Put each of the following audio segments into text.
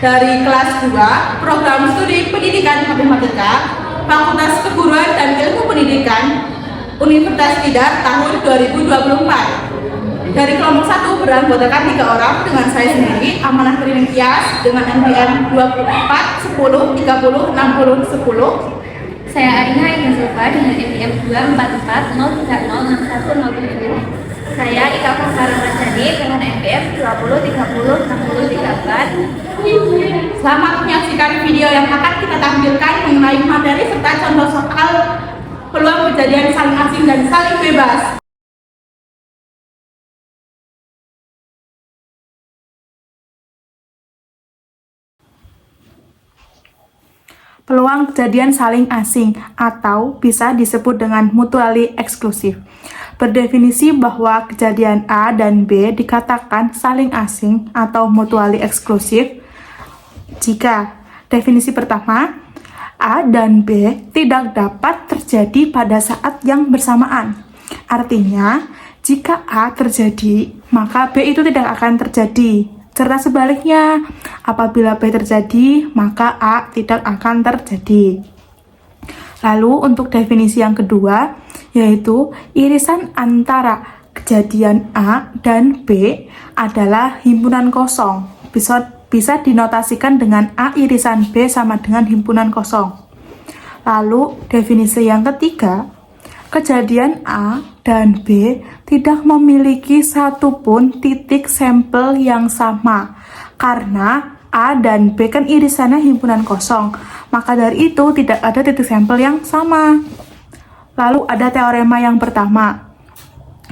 dari kelas 2 Program Studi Pendidikan Matematika Fakultas Keguruan dan Ilmu Pendidikan Universitas Tidar tahun 2024. Dari kelompok 1 beranggotakan 3 orang dengan saya sendiri, Amanah Trining Tias dengan NPM 24 10 30 60 10. Saya Arina Ina Zulfa dengan NPM 244 030 61 07. Saya Ika Fakhar Ramadhani dengan NPM 20 30 60 34. Selamat menyaksikan video yang akan kita tampilkan mengenai materi serta contoh soal peluang kejadian saling asing dan saling bebas. Peluang kejadian saling asing atau bisa disebut dengan mutually exclusive berdefinisi bahwa kejadian A dan B dikatakan saling asing atau mutually exclusive jika definisi pertama, A dan B tidak dapat terjadi pada saat yang bersamaan. Artinya, jika A terjadi, maka B itu tidak akan terjadi. Serta sebaliknya, apabila B terjadi, maka A tidak akan terjadi. Lalu untuk definisi yang kedua, yaitu irisan antara kejadian A dan B adalah himpunan kosong. Bisa dinotasikan dengan A irisan B sama dengan himpunan kosong. Lalu definisi yang ketiga, kejadian A dan B tidak memiliki satupun titik sampel yang sama karena A dan B kan irisannya himpunan kosong, maka dari itu tidak ada titik sampel yang sama. Lalu ada teorema yang pertama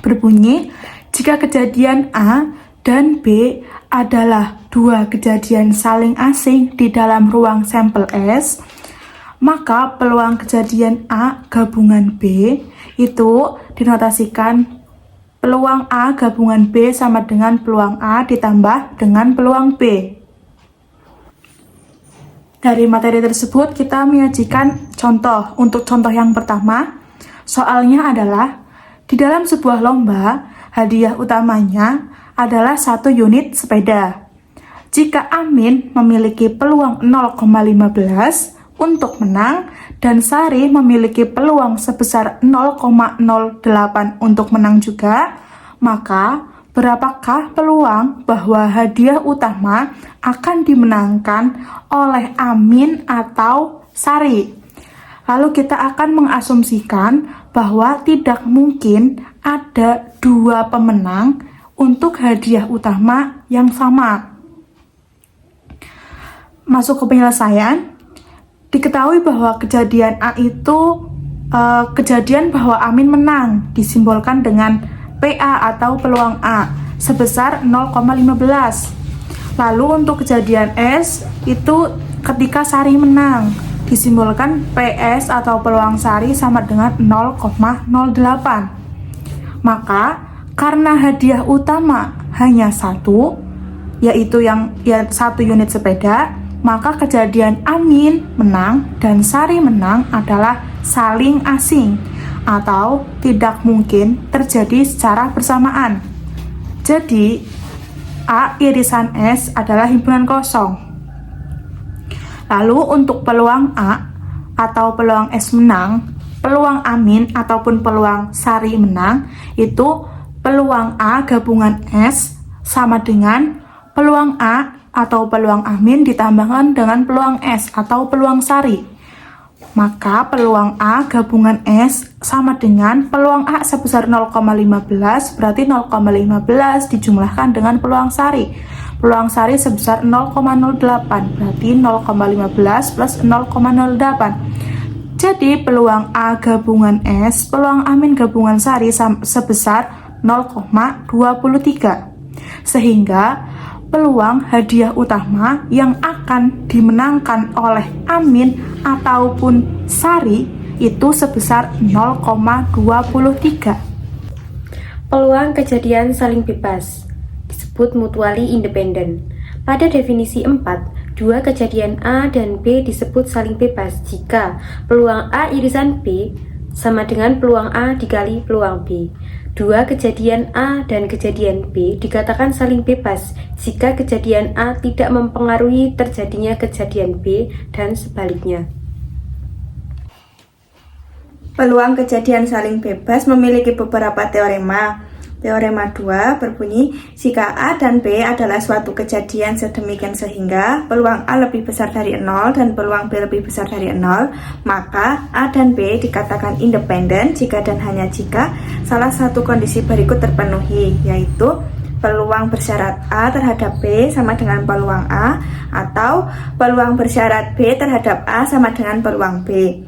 berbunyi, jika kejadian A dan B adalah dua kejadian saling asing di dalam ruang sampel S, maka peluang kejadian A gabungan B itu dinotasikan peluang A gabungan B sama dengan peluang A ditambah dengan peluang B. Dari materi tersebut kita menyajikan contoh. Untuk contoh yang pertama, soalnya adalah di dalam sebuah lomba, hadiah utamanya adalah 1 unit sepeda. Jika Amin memiliki peluang 0,15 untuk menang dan Sari memiliki peluang sebesar 0,08 untuk menang juga, maka berapakah peluang bahwa hadiah utama akan dimenangkan oleh Amin atau Sari? Lalu kita akan mengasumsikan bahwa tidak mungkin ada dua pemenang untuk hadiah utama yang sama. Masuk ke penyelesaian. Diketahui bahwa kejadian A itu kejadian bahwa Amin menang disimbolkan dengan PA atau peluang A sebesar 0,15. Lalu untuk kejadian S itu ketika Sari menang disimbolkan PS atau peluang Sari sama dengan 0,08. Maka karena hadiah utama hanya satu, yaitu yang 1 unit sepeda, maka kejadian Amin menang dan Sari menang adalah saling asing atau tidak mungkin terjadi secara bersamaan. Jadi, A irisan S adalah himpunan kosong. Lalu untuk peluang A atau peluang S menang, peluang Amin ataupun peluang Sari menang, itu peluang A gabungan S sama dengan peluang A atau peluang Amin ditambahkan dengan peluang S atau peluang Sari. Maka peluang A gabungan S sama dengan peluang A sebesar 0,15, berarti 0,15 dijumlahkan dengan peluang Sari. Peluang Sari sebesar 0,08, berarti 0,15 plus 0,08. Jadi peluang A gabungan S, peluang Amin gabungan Sari sebesar 0,23. Sehingga peluang hadiah utama yang akan dimenangkan oleh Amin ataupun Sari itu sebesar 0,23. Peluang kejadian saling bebas disebut mutually independent. Pada definisi 4, dua kejadian A dan B disebut saling bebas jika peluang A irisan B sama dengan peluang A dikali peluang B. Dua kejadian A dan kejadian B dikatakan saling bebas jika kejadian A tidak mempengaruhi terjadinya kejadian B dan sebaliknya. Peluang kejadian saling bebas memiliki beberapa teorema. Teorema 2 berbunyi, jika A dan B adalah suatu kejadian sedemikian sehingga peluang A lebih besar dari 0 dan peluang B lebih besar dari 0, maka A dan B dikatakan independen jika dan hanya jika salah satu kondisi berikut terpenuhi, yaitu peluang bersyarat A terhadap B sama dengan peluang A, atau peluang bersyarat B terhadap A sama dengan peluang B.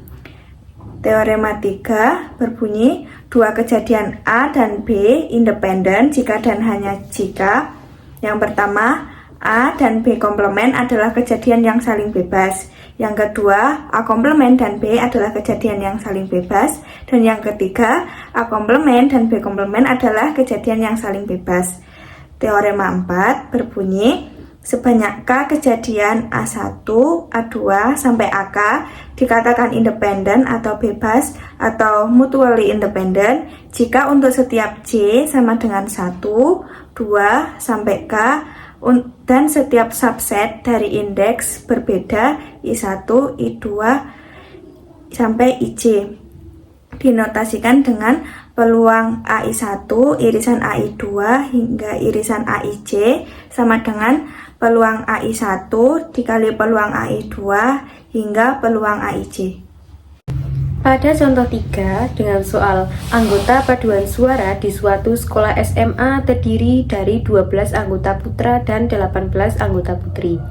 Teorema 3 berbunyi, dua kejadian A dan B independen jika dan hanya jika. Yang pertama, A dan B komplement adalah kejadian yang saling bebas. Yang kedua, A komplement dan B adalah kejadian yang saling bebas. Dan yang ketiga, A komplement dan B komplement adalah kejadian yang saling bebas. Teorema 4 berbunyi, sebanyak K kejadian A1, A2, sampai AK dikatakan independen atau bebas atau mutually independent jika untuk setiap J sama dengan 1, 2, sampai K dan setiap subset dari indeks berbeda I1, I2, sampai IJ. Dinotasikan dengan peluang AI1 irisan AI2 hingga irisan AIJ sama dengan peluang AI1 dikali peluang AI2 hingga peluang AIJ. Pada contoh 3, dengan soal anggota paduan suara di suatu sekolah SMA terdiri dari 12 anggota putra dan 18 anggota putri.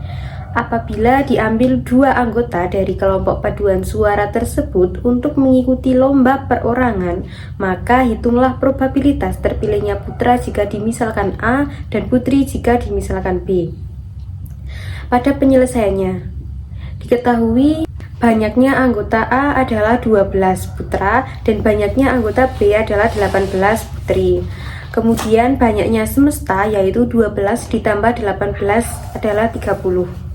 Apabila diambil 2 anggota dari kelompok paduan suara tersebut untuk mengikuti lomba perorangan, maka hitunglah probabilitas terpilihnya putra jika dimisalkan A dan putri jika dimisalkan B. Pada penyelesaiannya, diketahui banyaknya anggota A adalah 12 putra dan banyaknya anggota B adalah 18 putri. Kemudian banyaknya semesta yaitu 12 ditambah 18 adalah 30.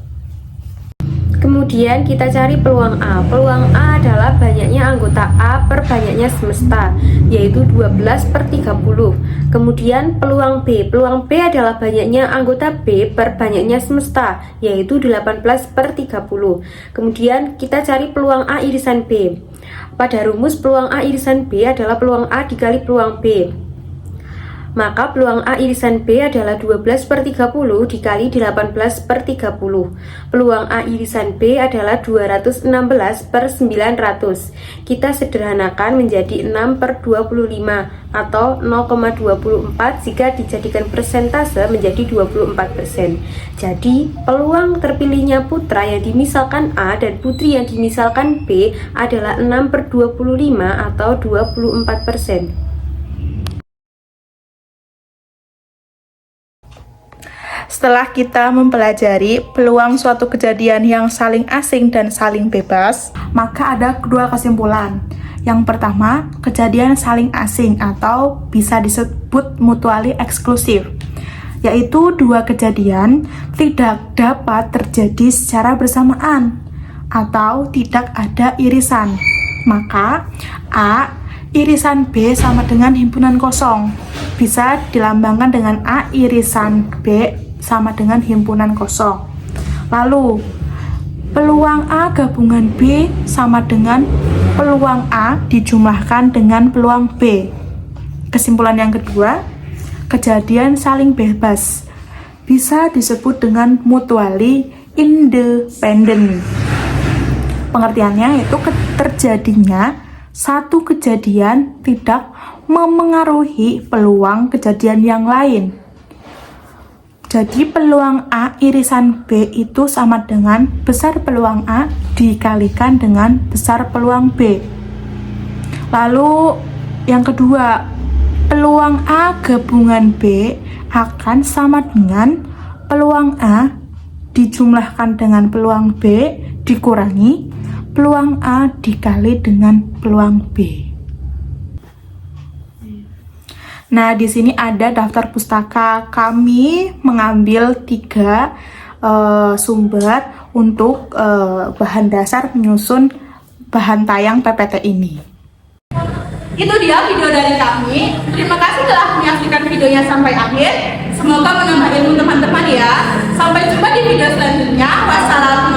Kemudian kita cari peluang A. Peluang A adalah banyaknya anggota A per banyaknya semesta, yaitu 12 per 30. Kemudian peluang B. Peluang B adalah banyaknya anggota B per banyaknya semesta, yaitu 18 per 30. Kemudian kita cari peluang A irisan B. Pada rumus peluang A irisan B adalah peluang A dikali peluang B. Maka peluang A irisan B adalah 12 per 30 dikali 18 per 30. Peluang A irisan B adalah 216 per 900. Kita sederhanakan menjadi 6 per 25 atau 0,24 jika dijadikan persentase menjadi 24%. Jadi peluang terpilihnya putra yang dimisalkan A dan putri yang dimisalkan B adalah 6 per 25 atau 24%. Setelah kita mempelajari peluang suatu kejadian yang saling asing dan saling bebas, maka ada dua kesimpulan. Yang pertama, kejadian saling asing atau bisa disebut mutually eksklusif, yaitu dua kejadian tidak dapat terjadi secara bersamaan atau tidak ada irisan. Maka A irisan B sama dengan himpunan kosong, bisa dilambangkan dengan A irisan B sama dengan himpunan kosong. Lalu peluang A gabungan B sama dengan peluang A dijumlahkan dengan peluang B. Kesimpulan yang kedua, kejadian saling bebas bisa disebut dengan mutually independent. Pengertiannya yaitu terjadinya satu kejadian tidak memengaruhi peluang kejadian yang lain. Jadi peluang A irisan B itu sama dengan besar peluang A dikalikan dengan besar peluang B. Lalu yang kedua, peluang A gabungan B akan sama dengan peluang A dijumlahkan dengan peluang B dikurangi peluang A dikali dengan peluang B. Nah, di sini ada daftar pustaka. Kami mengambil 3 sumber untuk bahan dasar menyusun bahan tayang PPT ini. Itu dia video dari kami. Terima kasih videonya sampai akhir. Semoga menambah ilmu teman-teman ya. Sampai jumpa di video selanjutnya. Wassalamualaikum